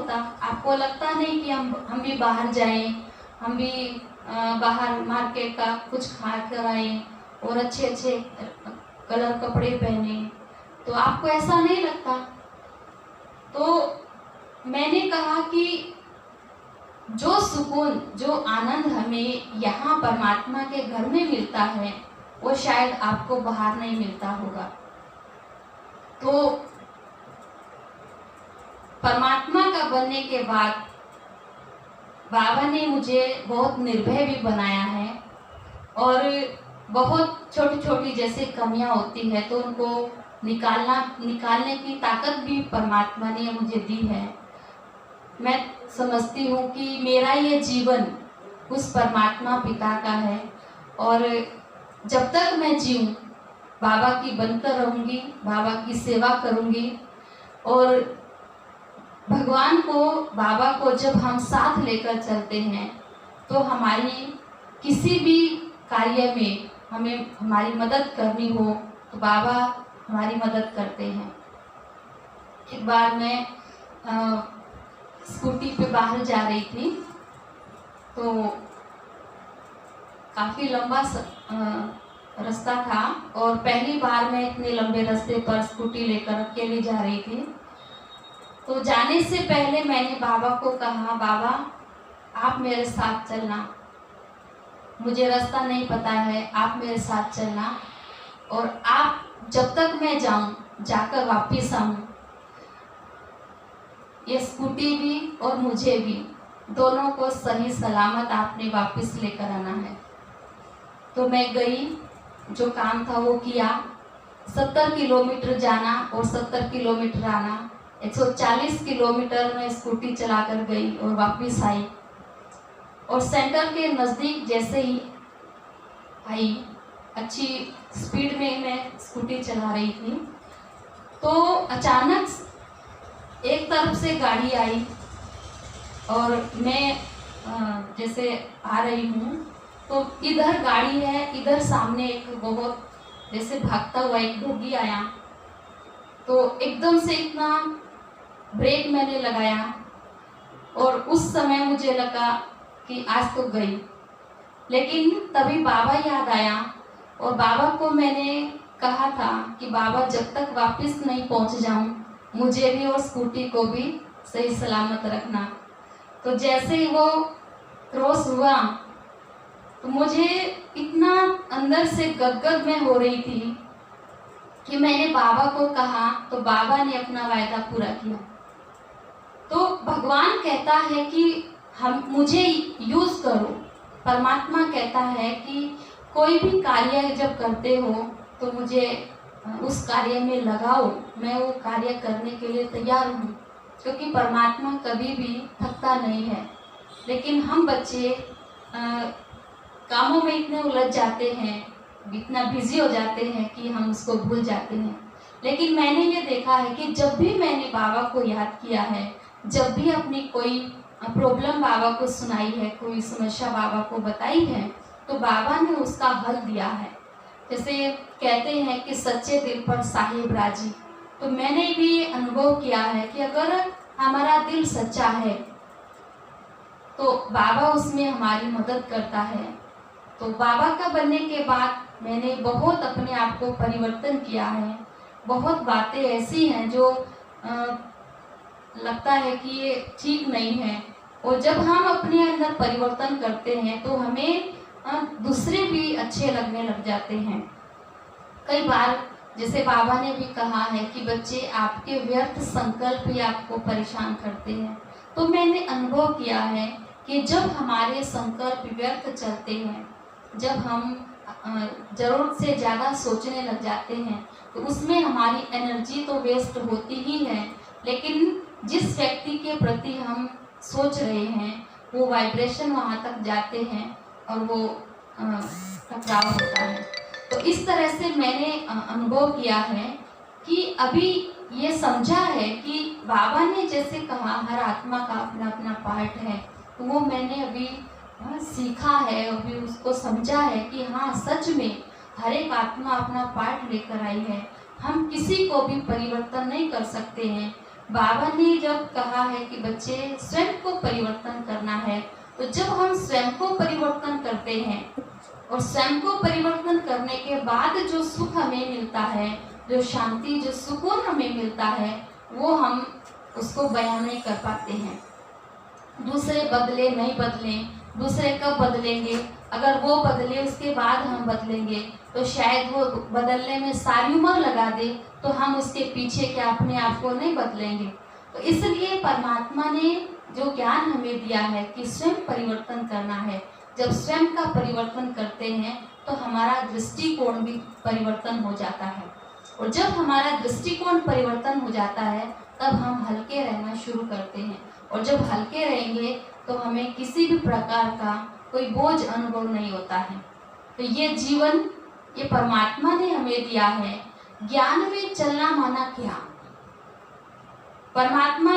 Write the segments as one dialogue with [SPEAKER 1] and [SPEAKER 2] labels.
[SPEAKER 1] होता? आपको लगता नहीं कि हम भी बाहर जाएं, हम भी बाहर मार्केट का कुछ खा कर आएँ और अच्छे अच्छे कलर कपड़े पहने, तो आपको ऐसा नहीं लगता? तो मैंने कहा कि जो सुकून, जो आनंद हमें यहाँ परमात्मा के घर में मिलता है, वो शायद आपको बाहर नहीं मिलता होगा। तो परमात्मा का बनने के बाद बाबा ने मुझे बहुत निर्भय भी बनाया है, और बहुत छोटी छोटी जैसे कमियां होती है तो उनको निकालने की ताकत भी परमात्मा ने मुझे दी है। मैं समझती हूँ कि मेरा ये जीवन उस परमात्मा पिता का है, और जब तक मैं जीऊँ बाबा की बनकर रहूँगी, बाबा की सेवा करूँगी। और भगवान को, बाबा को जब हम साथ लेकर चलते हैं तो हमारी किसी भी कार्य में हमें हमारी मदद करनी हो तो बाबा हमारी मदद करते हैं। एक बार मैं स्कूटी पे बाहर जा रही थी, तो काफ़ी लंबा रास्ता था, और पहली बार मैं इतने लंबे रास्ते पर स्कूटी लेकर अकेली जा रही थी। तो जाने से पहले मैंने बाबा को कहा, बाबा आप मेरे साथ चलना, मुझे रास्ता नहीं पता है, आप मेरे साथ चलना, और आप जब तक मैं जाऊं, जाकर वापस आऊं, ये स्कूटी भी और मुझे भी दोनों को सही सलामत आपने वापस लेकर आना है। तो मैं गई, जो काम था वो किया। 70 किलोमीटर जाना और 70 किलोमीटर आना, 140 किलोमीटर में स्कूटी चलाकर गई और वापस आई। और सेंटर के नज़दीक जैसे ही आई, अच्छी स्पीड में मैं स्कूटी चला रही थी, तो अचानक एक तरफ से गाड़ी आई, और मैं जैसे आ रही हूँ तो इधर गाड़ी है, इधर सामने एक बहुत जैसे भागता हुआ एक डॉगी आया। तो एकदम से इतना ब्रेक मैंने लगाया, और उस समय मुझे लगा कि आज तो गई। लेकिन तभी बाबा याद आया, और बाबा को मैंने कहा था कि बाबा जब तक वापस नहीं पहुंच जाऊं, मुझे भी और स्कूटी को भी सही सलामत रखना। तो जैसे ही वो क्रॉस हुआ तो मुझे इतना अंदर से गदगद में हो रही थी कि मैंने बाबा को कहा, तो बाबा ने अपना वायदा पूरा किया। तो भगवान कहता है कि मुझे यूज़ करो। परमात्मा कहता है कि कोई भी कार्य जब करते हो तो मुझे उस कार्य में लगाओ, मैं वो कार्य करने के लिए तैयार हूँ, क्योंकि परमात्मा कभी भी थकता नहीं है। लेकिन हम बच्चे कामों में इतने उलझ जाते हैं, इतना बिजी हो जाते हैं कि हम उसको भूल जाते हैं। लेकिन मैंने ये देखा है कि जब भी मैंने बाबा को याद किया है, जब भी अपनी कोई प्रॉब्लम बाबा को सुनाई है, कोई समस्या बाबा को बताई है, तो बाबा ने उसका हल दिया है। जैसे कहते हैं कि सच्चे दिल पर साहिब राजी। तो मैंने भी अनुभव किया है कि अगर हमारा दिल सच्चा है तो बाबा उसमें हमारी मदद करता है। तो बाबा का बनने के बाद मैंने बहुत अपने आप को परिवर्तन किया है। बहुत बातें ऐसी हैं जो लगता है कि ये ठीक नहीं है, और जब हम अपने अंदर परिवर्तन करते हैं तो हमें दूसरे भी अच्छे लगने लग जाते हैं। कई बार जैसे बाबा ने भी कहा है कि बच्चे आपके व्यर्थ संकल्प ही आपको परेशान करते हैं। तो मैंने अनुभव किया है कि जब हमारे संकल्प व्यर्थ चलते हैं, जब हम ज़रूरत से ज़्यादा सोचने लग जाते हैं, तो उसमें हमारी एनर्जी तो वेस्ट होती ही है, लेकिन जिस व्यक्ति के प्रति हम सोच रहे हैं वो वाइब्रेशन वहाँ तक जाते हैं और वो टकराव होता है। तो इस तरह से मैंने अनुभव किया है कि अभी ये समझा है कि बाबा ने जैसे कहा हर आत्मा का अपना अपना पार्ट है, तो वो मैंने अभी सीखा है, अभी उसको समझा है कि हाँ सच में हर एक आत्मा अपना पार्ट लेकर आई है। हम किसी को भी परिवर्तन नहीं कर सकते हैं, बाबा ने जब कहा है कि बच्चे स्वयं को परिवर्तन करना है, तो जब हम स्वयं को परिवर्तन करते हैं और स्वयं को परिवर्तन करने के बाद जो सुख हमें मिलता है, जो शांति, जो सुकून हमें मिलता है, वो हम उसको बयान नहीं कर पाते हैं। दूसरे बदले नहीं बदले, दूसरे कब बदलेंगे, अगर वो बदले उसके बाद हम बदलेंगे तो शायद वो बदलने में सारी उम्र लगा दे, तो हम उसके पीछे क्या अपने आप को नहीं बदलेंगे। तो इसलिए परमात्मा ने जो ज्ञान हमें दिया है कि स्वयं परिवर्तन करना है, जब स्वयं का परिवर्तन करते हैं तो हमारा दृष्टिकोण भी परिवर्तन हो जाता है, और जब हमारा दृष्टिकोण परिवर्तन हो जाता है तब हम हल्के रहना शुरू करते हैं, और जब हल्के रहेंगे तो हमें किसी भी प्रकार का कोई बोझ अनुभव नहीं होता है। तो ये जीवन, ये परमात्मा ने हमें दिया है। ज्ञान में चलना माना क्या? परमात्मा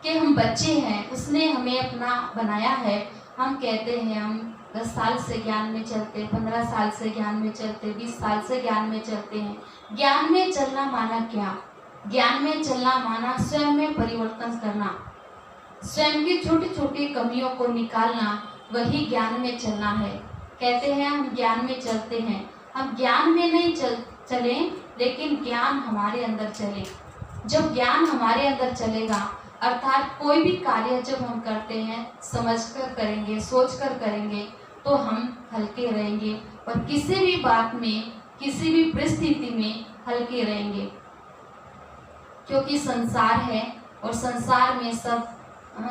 [SPEAKER 1] के हम बच्चे हैं, उसने हमें अपना बनाया है। हम कहते हैं हम 10 साल से ज्ञान में चलते, 15 साल से ज्ञान में चलते, 20 साल से ज्ञान में चलते हैं। ज्ञान में चलना माना क्या? ज्ञान में चलना माना स्वयं में परिवर्तन करना, स्वयं की छोटी छोटी कमियों को निकालना, वही ज्ञान में चलना है। कहते हैं हम ज्ञान में चलते हैं, हम ज्ञान में नहीं चले, लेकिन ज्ञान हमारे अंदर चले। जब ज्ञान हमारे अंदर चलेगा, अर्थात कोई भी कार्य जब हम करते हैं समझकर करेंगे, सोचकर करेंगे, तो हम हल्के रहेंगे और किसी भी बात में, किसी भी परिस्थिति में हल्के रहेंगे। क्योंकि संसार है और संसार में सब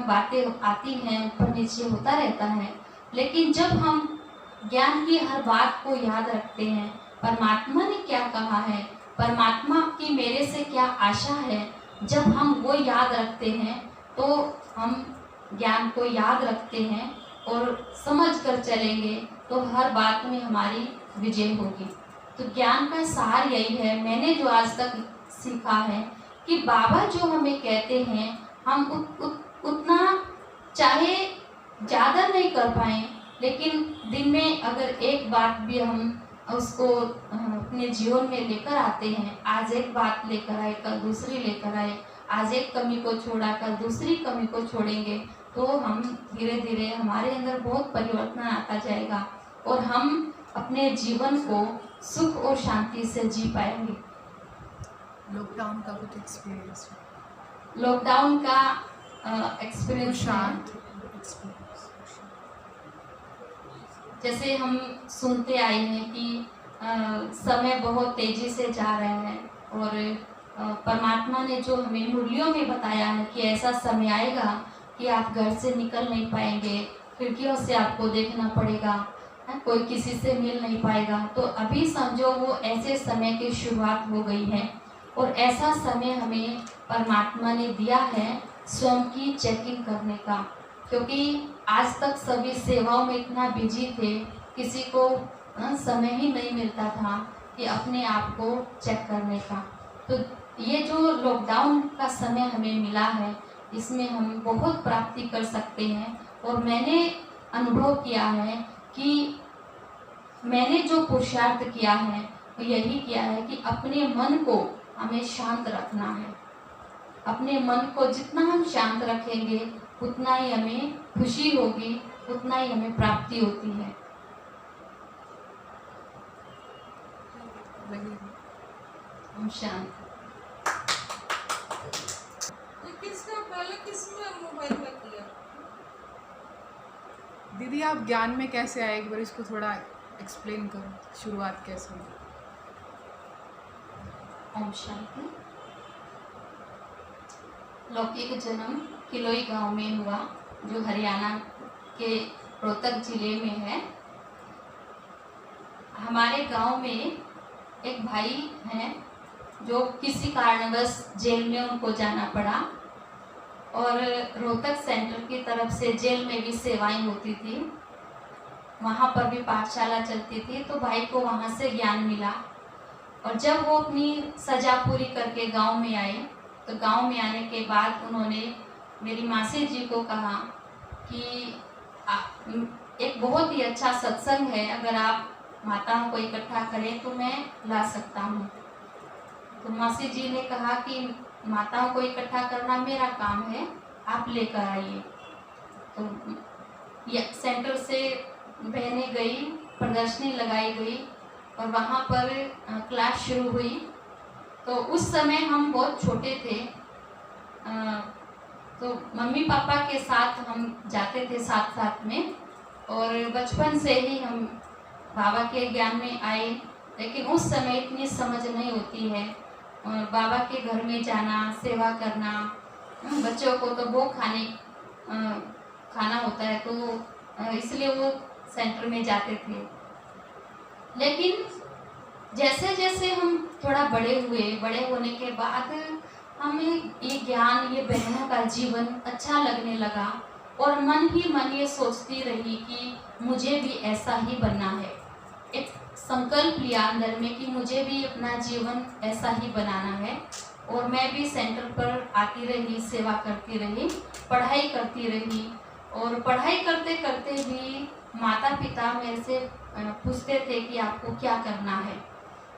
[SPEAKER 1] बातें आती हैं, ऊपर नीचे होता रहता है, लेकिन जब हम ज्ञान की हर बात को याद रखते हैं, परमात्मा ने क्या कहा है, परमात्मा की मेरे से क्या आशा है, जब हम वो याद रखते हैं तो हम ज्ञान को याद रखते हैं और समझ कर चलेंगे तो हर बात में हमारी विजय होगी। तो ज्ञान का सार यही है। मैंने जो आज तक सीखा है कि बाबा जो हमें कहते हैं, हम उतना चाहे ज़्यादा नहीं कर पाएँ, लेकिन दिन में अगर एक बात भी हम उसको अपने जीवन में लेकर आते हैं, आज एक बात लेकर आए, कल दूसरी लेकर आए, आज एक कमी को छोड़ा कल दूसरी कमी को छोड़ेंगे, तो हम धीरे धीरे हमारे अंदर बहुत परिवर्तन आता जाएगा और हम अपने जीवन को सुख और शांति से जी पाएंगे।
[SPEAKER 2] लॉकडाउन का कुछ एक्सपीरियंस?
[SPEAKER 1] लॉकडाउन का एक्सपीरियंस शांत, जैसे हम सुनते आए हैं कि समय बहुत तेजी से जा रहे हैं और परमात्मा ने जो हमें मुरलियों में बताया है कि ऐसा समय आएगा कि आप घर से निकल नहीं पाएंगे, खिड़कियों से आपको देखना पड़ेगा, कोई किसी से मिल नहीं पाएगा। तो अभी समझो वो ऐसे समय की शुरुआत हो गई है और ऐसा समय हमें परमात्मा ने दिया है स्वयं की चेकिंग करने का, क्योंकि आज तक सभी सेवाओं में इतना बिजी थे, किसी को समय ही नहीं मिलता था कि अपने आप को चेक करने का। तो ये जो लॉकडाउन का समय हमें मिला है, इसमें हम बहुत प्राप्ति कर सकते हैं। और मैंने अनुभव किया है कि मैंने जो पुरुषार्थ किया है वो यही किया है कि अपने मन को हमें शांत रखना है। अपने मन को जितना हम शांत रखेंगे उतना ही हमें खुशी होगी, उतना ही हमें प्राप्ति होती है। हम शांत।
[SPEAKER 3] किसका पहले किसने मोबाइल में किया?
[SPEAKER 2] दीदी आप ज्ञान में कैसे आए, एक बार इसको थोड़ा एक्सप्लेन करो, शुरुआत कैसे हुई?
[SPEAKER 1] ओम शांति। लौकिक जन्म किलोई गांव में हुआ, जो हरियाणा के रोहतक जिले में है। हमारे गांव में एक भाई हैं जो किसी कारणवश जेल में उनको जाना पड़ा और रोहतक सेंटर की तरफ से जेल में भी सेवाएं होती थी, वहाँ पर भी पाठशाला चलती थी। तो भाई को वहाँ से ज्ञान मिला और जब वो अपनी सजा पूरी करके गांव में आए, तो गांव में आने के बाद उन्होंने मेरी मासी जी को कहा कि एक बहुत ही अच्छा सत्संग है, अगर आप माताओं को इकट्ठा करें तो मैं ला सकता हूँ। तो मासी जी ने कहा कि माताओं को इकट्ठा करना मेरा काम है, आप लेकर आइए। तो सेंटर से बहनें गई, प्रदर्शनी लगाई गई और वहाँ पर क्लास शुरू हुई। तो उस समय हम बहुत छोटे थे, तो मम्मी पापा के साथ हम जाते थे साथ साथ में, और बचपन से ही हम बाबा के ज्ञान में आए। लेकिन उस समय इतनी समझ नहीं होती है, और बाबा के घर में जाना, सेवा करना, बच्चों को तो वो खाना होता है, तो इसलिए वो सेंटर में जाते थे। लेकिन जैसे जैसे हम थोड़ा बड़े हुए, बड़े होने के बाद हमें ये ज्ञान, ये बहनों का जीवन अच्छा लगने लगा, और मन ही मन ये सोचती रही कि मुझे भी ऐसा ही बनना है। एक संकल्प लिया अंदर में कि मुझे भी अपना जीवन ऐसा ही बनाना है, और मैं भी सेंटर पर आती रही, सेवा करती रही, पढ़ाई करती रही। और पढ़ाई करते करते भी माता पिता मेरे से पूछते थे कि आपको क्या करना है,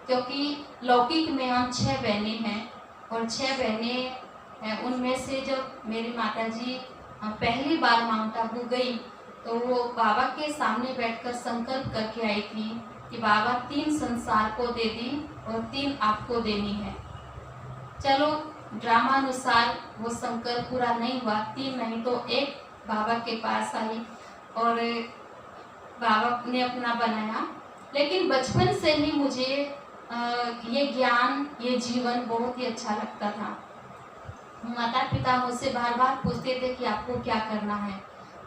[SPEAKER 1] क्योंकि लौकिक में हम 6 बहनें हैं, और 6 बहनें उनमें से जब मेरी माताजी पहली बार माउंट आबू गई, तो वो बाबा के सामने बैठकर संकल्प करके आई थी कि बाबा 3 संसार को दे दी और 3 आपको देनी है। चलो, ड्रामा अनुसार वो संकल्प पूरा नहीं हुआ, 3 नहीं तो 1 बाबा के पास आई और बाबा ने अपना बनाया। लेकिन बचपन से ही मुझे ये ज्ञान, ये जीवन बहुत ही अच्छा लगता था। माता पिता मुझसे बार बार पूछते थे कि आपको क्या करना है,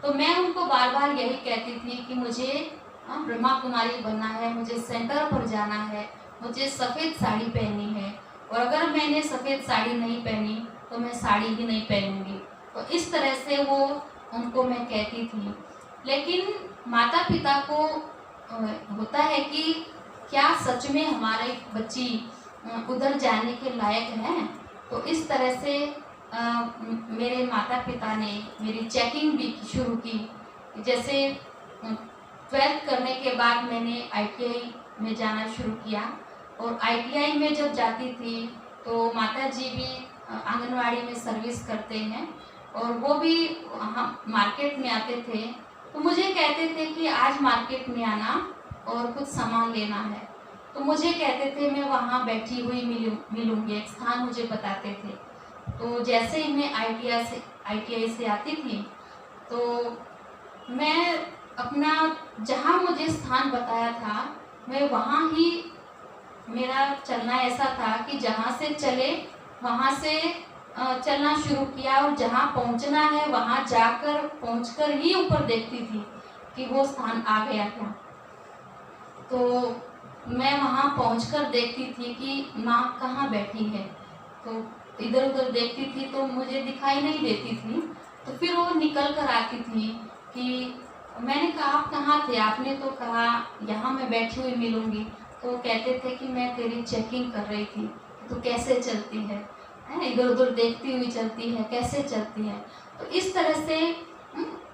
[SPEAKER 1] तो मैं उनको बार बार यही कहती थी कि मुझे ब्रह्मा कुमारी बनना है, मुझे सेंटर पर जाना है, मुझे सफ़ेद साड़ी पहननी है, और अगर मैंने सफ़ेद साड़ी नहीं पहनी तो मैं साड़ी ही नहीं पहनूंगी। तो इस तरह से वो उनको मैं कहती थी। लेकिन माता पिता को होता है कि क्या सच में हमारी बच्ची उधर जाने के लायक है। तो इस तरह से मेरे माता पिता ने मेरी चेकिंग भी शुरू की। जैसे 12th करने के बाद मैंने ITI में जाना शुरू किया, और ITI में जब जाती थी तो माता जी भी आंगनवाड़ी में सर्विस करते हैं, और वो भी हम मार्केट में आते थे। तो मुझे कहते थे कि आज मार्केट में आना और कुछ सामान लेना है, तो मुझे कहते थे मैं वहाँ बैठी हुई मिलूँगी, एक स्थान मुझे बताते थे। तो जैसे ही मैं ITI से आती थी, तो मैं अपना जहाँ मुझे स्थान बताया था, मैं वहाँ ही, मेरा चलना ऐसा था कि जहाँ से चले वहाँ से चलना शुरू किया, और जहाँ पहुँचना है वहाँ जाकर पहुँचकर ही ऊपर देखती थी कि वो स्थान आ गया क्या। तो मैं वहाँ पहुँचकर देखती थी कि माँ कहाँ बैठी है, तो इधर उधर देखती थी तो मुझे दिखाई नहीं देती थी। तो फिर वो निकल कर आती थी कि मैंने कहा आप कहाँ थे, आपने तो कहा यहाँ मैं बैठी हुई मिलूँगी। तो कहते थे कि मैं तेरी चेकिंग कर रही थी, तो कैसे चलती है, इधर उधर देखती हुई चलती है, कैसे चलती है। तो इस तरह से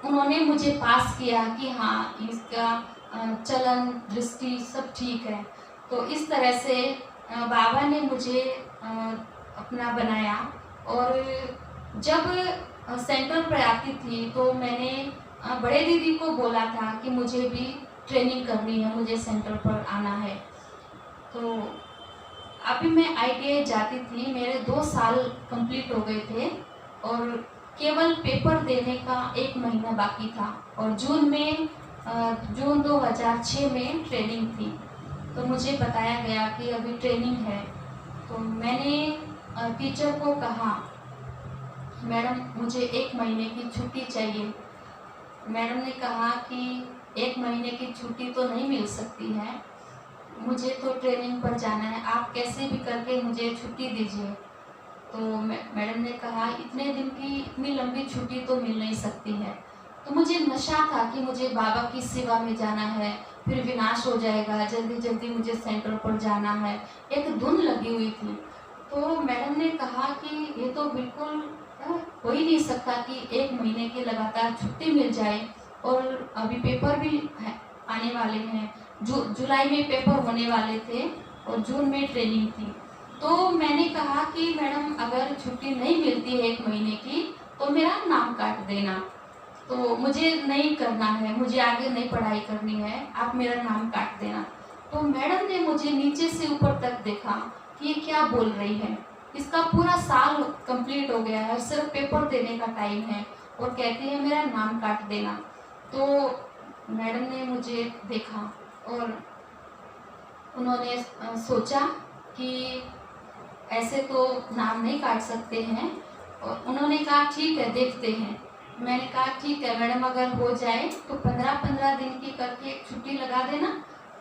[SPEAKER 1] उन्होंने मुझे पास किया कि हाँ, इसका चलन दृष्टि सब ठीक है। तो इस तरह से बाबा ने मुझे अपना बनाया। और जब सेंटर पर आती थी तो मैंने बड़े दीदी को बोला था कि मुझे भी ट्रेनिंग करनी है, मुझे सेंटर पर आना है। तो अभी मैं ITI जाती थी, मेरे 2 साल कंप्लीट हो गए थे, और केवल पेपर देने का 1 महीना बाकी था, और जून 2006 में ट्रेनिंग थी। तो मुझे बताया गया कि अभी ट्रेनिंग है। तो मैंने टीचर को कहा, मैडम मुझे 1 महीने की छुट्टी चाहिए। मैडम ने कहा कि 1 महीने की छुट्टी तो नहीं मिल सकती है, मुझे तो ट्रेनिंग पर जाना है, आप कैसे भी करके मुझे छुट्टी दीजिए। तो मैडम ने कहा इतने दिन की इतनी लंबी छुट्टी तो मिल नहीं सकती है। तो मुझे नशा था कि मुझे बाबा की सेवा में जाना है, फिर विनाश हो जाएगा, जल्दी जल्दी मुझे सेंटर पर जाना है, एक धुन लगी हुई थी। तो मैडम ने कहा कि ये तो बिल्कुल हो ही नहीं सकता कि 1 महीने की लगातार छुट्टी मिल जाए, और अभी पेपर भी आने वाले हैं, जुलाई में पेपर होने वाले थे और जून में ट्रेनिंग थी। तो मैंने कहा कि मैडम अगर छुट्टी नहीं मिलती है 1 महीने की तो मेरा नाम काट देना, तो मुझे नहीं करना है, मुझे आगे नहीं पढ़ाई करनी है, आप मेरा नाम काट देना। तो मैडम ने मुझे नीचे से ऊपर तक देखा कि ये क्या बोल रही है, इसका पूरा साल कंप्लीट हो गया है, सिर्फ पेपर देने का टाइम है और कहती है मेरा नाम काट देना। तो मैडम ने मुझे देखा और उन्होंने सोचा कि ऐसे तो नाम नहीं काट सकते हैं, और उन्होंने कहा ठीक है देखते हैं। मैंने कहा ठीक है मैडम, अगर हो जाए तो 15-15 दिन की करके एक छुट्टी लगा देना,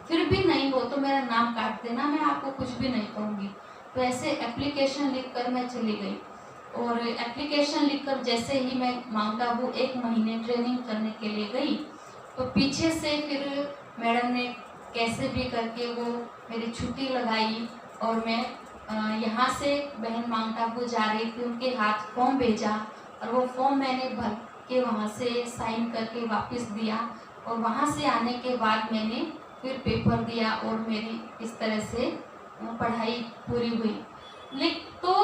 [SPEAKER 1] फिर भी नहीं हो तो मेरा नाम काट देना, मैं आपको कुछ भी नहीं कहूँगी। तो ऐसे एप्लीकेशन लिखकर मैं चली गई, और एप्लीकेशन लिखकर जैसे ही मैं माउंट आबू 1 महीने ट्रेनिंग करने के लिए गई, तो पीछे से फिर मैडम ने कैसे भी करके वो मेरी छुट्टी लगाई, और मैं यहाँ से बहन माउंट आबू जा रही थी, उनके हाथ फॉर्म भेजा, और वो फॉर्म मैंने भर के वहाँ से साइन करके वापस दिया, और वहाँ से आने के बाद मैंने फिर पेपर दिया और मेरी इस तरह से पढ़ाई पूरी हुई। लेकिन तो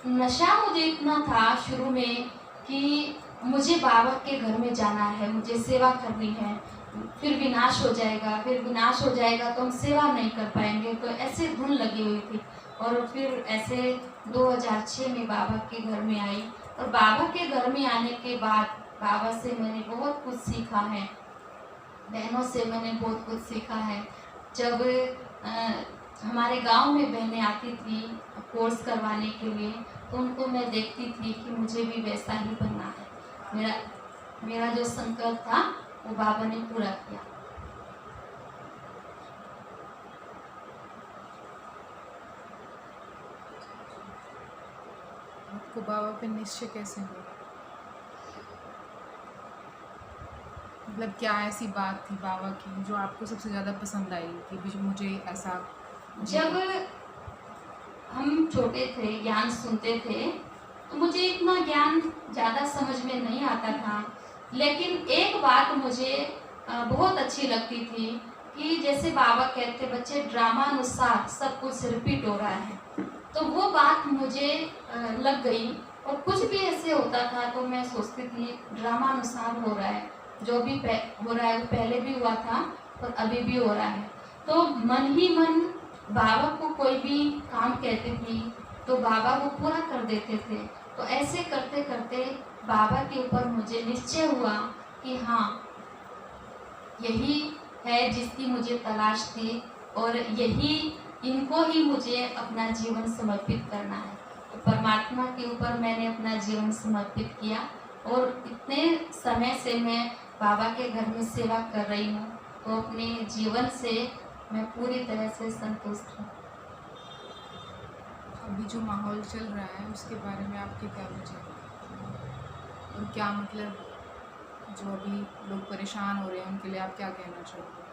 [SPEAKER 1] नशा मुझे इतना था शुरू में कि मुझे बाबा के घर में जाना है, मुझे सेवा करनी है, फिर विनाश हो जाएगा, फिर विनाश हो जाएगा तो हम सेवा नहीं कर पाएंगे, तो ऐसे धुन लगी हुई थी। और फिर ऐसे 2006 में बाबा के घर में आई, और बाबा के घर में आने के बाद बाबा से मैंने बहुत कुछ सीखा है, बहनों से मैंने बहुत कुछ सीखा है। जब हमारे गांव में बहनें आती थी कोर्स करवाने के लिए, तो उनको मैं देखती थी कि मुझे भी वैसा ही बनना है। मेरा जो संकल्प था वो बाबा ने पूरा किया।
[SPEAKER 2] आपको बाबा पे निश्चय कैसे हुआ? मतलब क्या ऐसी बात थी बाबा की जो आपको सबसे ज़्यादा पसंद आई कि भी मुझे ऐसा?
[SPEAKER 1] जब हम छोटे थे, ज्ञान सुनते थे, तो मुझे इतना ज्ञान ज़्यादा समझ में नहीं आता था, लेकिन एक बात मुझे बहुत अच्छी लगती थी कि जैसे बाबा कहते बच्चे ड्रामा अनुसार सब कुछ रिपीट हो रहा है, तो वो बात मुझे लग गई। और कुछ भी ऐसे होता था तो मैं सोचती थी ड्रामा अनुसार हो रहा है, जो भी हो रहा है वो पहले भी हुआ था और अभी भी हो रहा है। तो मन ही मन बाबा को कोई भी काम कहती थी तो बाबा वो पूरा कर देते थे। तो ऐसे करते करते बाबा के ऊपर मुझे निश्चय हुआ कि हाँ, यही है जिसकी मुझे तलाश थी, और यही इनको ही मुझे अपना जीवन समर्पित करना है। तो परमात्मा के ऊपर मैंने अपना जीवन समर्पित किया, और इतने समय से मैं बाबा के घर में सेवा कर रही हूँ, तो अपने जीवन से मैं पूरी तरह से संतुष्ट हूँ।
[SPEAKER 2] अभी जो माहौल चल रहा है उसके बारे में आपके क्या विचार हैं? और क्या मतलब जो अभी लोग परेशान हो रहे हैं उनके लिए आप क्या कहना चाहोगे?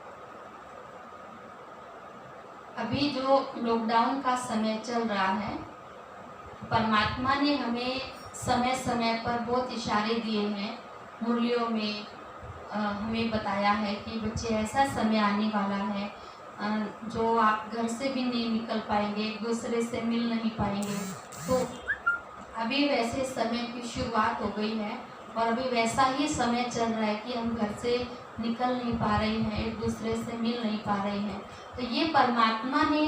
[SPEAKER 1] अभी जो लॉकडाउन का समय चल रहा है, परमात्मा ने हमें समय समय पर बहुत इशारे दिए हैं, मुरलियों में हमें बताया है कि बच्चे ऐसा समय आने वाला है जो आप घर से भी नहीं निकल पाएंगे, एक दूसरे से मिल नहीं पाएंगे। तो अभी वैसे समय की शुरुआत हो गई है, और अभी वैसा ही समय चल रहा है कि हम घर से निकल नहीं पा रहे हैं, एक दूसरे से मिल नहीं पा रहे हैं। तो ये परमात्मा ने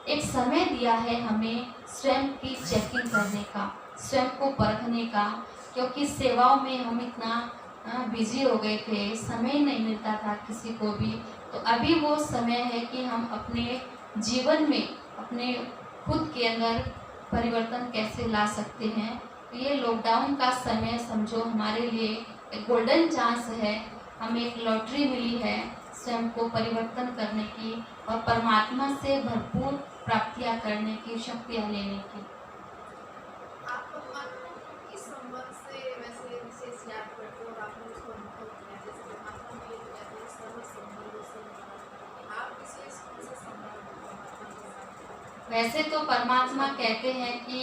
[SPEAKER 1] एक समय दिया है हमें स्वयं की चेकिंग करने का, स्वयं को परखने का, क्योंकि सेवाओं में हम इतना बिजी हो गए थे, समय नहीं मिलता था किसी को भी। तो अभी वो समय है कि हम अपने जीवन में अपने खुद के अंदर परिवर्तन कैसे ला सकते हैं। तो ये लॉकडाउन का समय समझो हमारे लिए एक गोल्डन चांस है, हमें एक लॉटरी मिली है स्वयं को परिवर्तन करने की और परमात्मा से भरपूर प्राप्तियां करने की, शक्तियां लेने की।
[SPEAKER 4] आप परमात्मा को किस संबंध से वैसे विशेष याद करते हो और आपने उसको अनुभव किया? जैसे परमात्मा में ये कहते हैं सर्व संबंधों से, आप विशेष कौन सा संबंध परमात्मा के साथ?
[SPEAKER 1] वैसे तो परमात्मा कहते हैं कि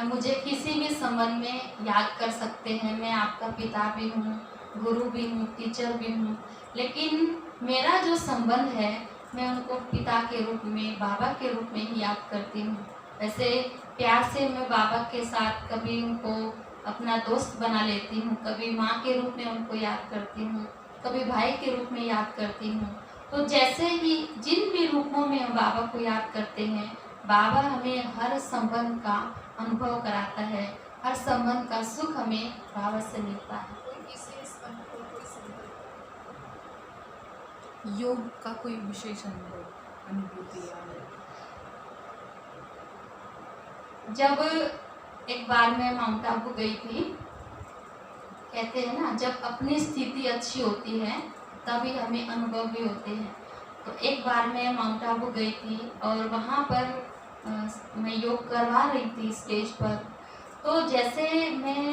[SPEAKER 1] मुझे किसी भी संबंध में याद कर सकते हैं, मैं आपका पिता भी हूँ, गुरु भी हूँ, टीचर भी हूँ, लेकिन मेरा जो संबंध है मैं उनको पिता के रूप में, बाबा के रूप में ही याद करती हूँ। वैसे प्यार से मैं बाबा के साथ कभी उनको अपना दोस्त बना लेती हूँ, कभी माँ के रूप में उनको याद करती हूँ, कभी भाई के रूप में याद करती हूँ। तो जैसे ही जिन भी रूपों में हम बाबा को याद करते हैं, बाबा हमें हर संबंध का अनुभव कराता है, हर संबंध का सुख हमें बाबा से मिलता है।
[SPEAKER 4] कोई विशेष अनुभव, कोई संदर्भ?
[SPEAKER 2] योग का कोई विशेष अनुभव, अनुभूति या
[SPEAKER 1] जब एक बार मैं माउंट आबू गई थी, कहते हैं ना जब अपनी स्थिति अच्छी होती है तभी हमें अनुभव भी होते हैं। तो एक बार मैं माउंट आबू गई थी और वहाँ पर मैं योग करवा रही थी स्टेज पर। तो जैसे मैं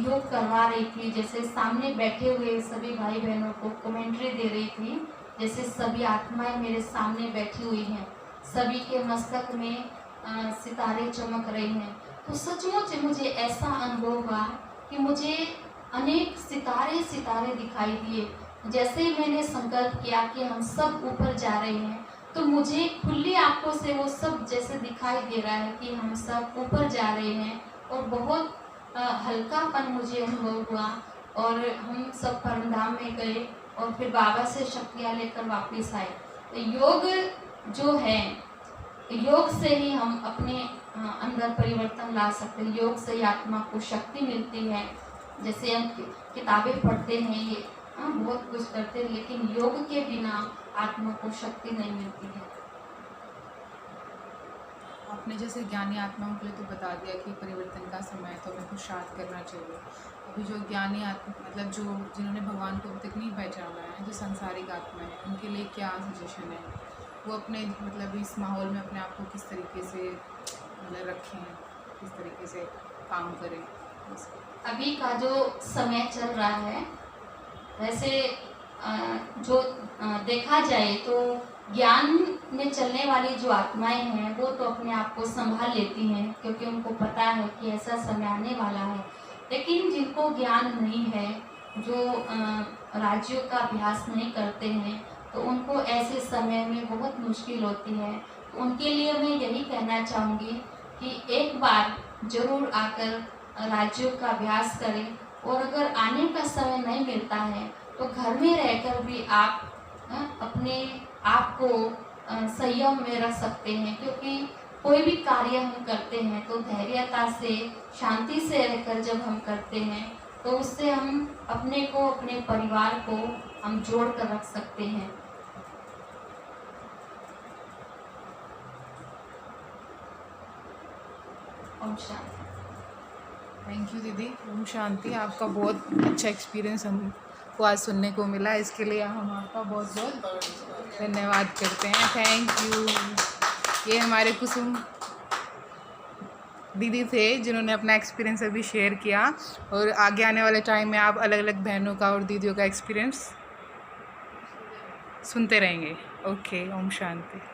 [SPEAKER 1] योग करवा रही थी, जैसे सामने बैठे हुए सभी भाई बहनों को कमेंट्री दे रही थी, जैसे सभी आत्माएं मेरे सामने बैठी हुई हैं, सभी के मस्तक में सितारे चमक रहे हैं। तो सचमुच मुझे ऐसा अनुभव हुआ कि मुझे अनेक सितारे सितारे दिखाई दिए। जैसे ही मैंने संकल्प किया कि हम सब ऊपर जा रहे हैं, तो मुझे खुली आंखों से वो सब जैसे दिखाई दे रहा है कि हम सब ऊपर जा रहे हैं, और बहुत हल्कापन मुझे अनुभव हुआ। और हम सब परमधाम में गए और फिर बाबा से शक्तियाँ लेकर वापस आए। तो योग जो है, योग से ही हम अपने अंदर परिवर्तन ला सकते हैं। योग से ही आत्मा को शक्ति मिलती है। जैसे हम किताबें पढ़ते हैं, ये बहुत कुछ करते हैं, लेकिन योग के बिना आत्मा को शक्ति नहीं मिलती है।
[SPEAKER 2] आपने जैसे ज्ञानी आत्माओं के लिए तो बता दिया कि परिवर्तन का समय है तो हमें पुरुषार्थ करना चाहिए। अभी जो ज्ञानी आत्मा मतलब जो जिन्होंने भगवान को अभी तक नहीं पहचाना है, जो सांसारिक आत्मा है, उनके लिए क्या सजेशन है? वो अपने मतलब इस माहौल में अपने आप को किस तरीके से मतलब रखें, किस तरीके से काम करें?
[SPEAKER 1] अभी का जो समय चल रहा है, वैसे जो देखा जाए तो ज्ञान में चलने वाली जो आत्माएं हैं वो तो अपने आप को संभाल लेती हैं, क्योंकि उनको पता है कि ऐसा समय आने वाला है। लेकिन जिनको ज्ञान नहीं है, जो राज्यों का अभ्यास नहीं करते हैं, तो उनको ऐसे समय में बहुत मुश्किल होती है। तो उनके लिए मैं यही कहना चाहूँगी कि एक बार जरूर आकर राज्यों का अभ्यास करें, और अगर आने का समय नहीं मिलता है तो घर में रहकर भी आप अपने आप को संयम में रख सकते हैं। क्योंकि कोई भी कार्य हम करते हैं तो धैर्यता से, शांति से रहकर जब हम करते हैं तो उससे हम अपने को, अपने परिवार को हम जोड़ कर रख सकते हैं। ओम शांति।
[SPEAKER 2] थैंक यू दीदी। ओम शांति। आपका बहुत अच्छा एक्सपीरियंस हमको आज सुनने को मिला, इसके लिए हम आपका बहुत बहुत धन्यवाद करते हैं। Thank you. ये हमारे कुसुम दीदी थे जिन्होंने अपना एक्सपीरियंस अभी शेयर किया, और आगे आने वाले टाइम में आप अलग अलग बहनों का और दीदियों का एक्सपीरियंस सुनते रहेंगे। ओके, ओम शांति।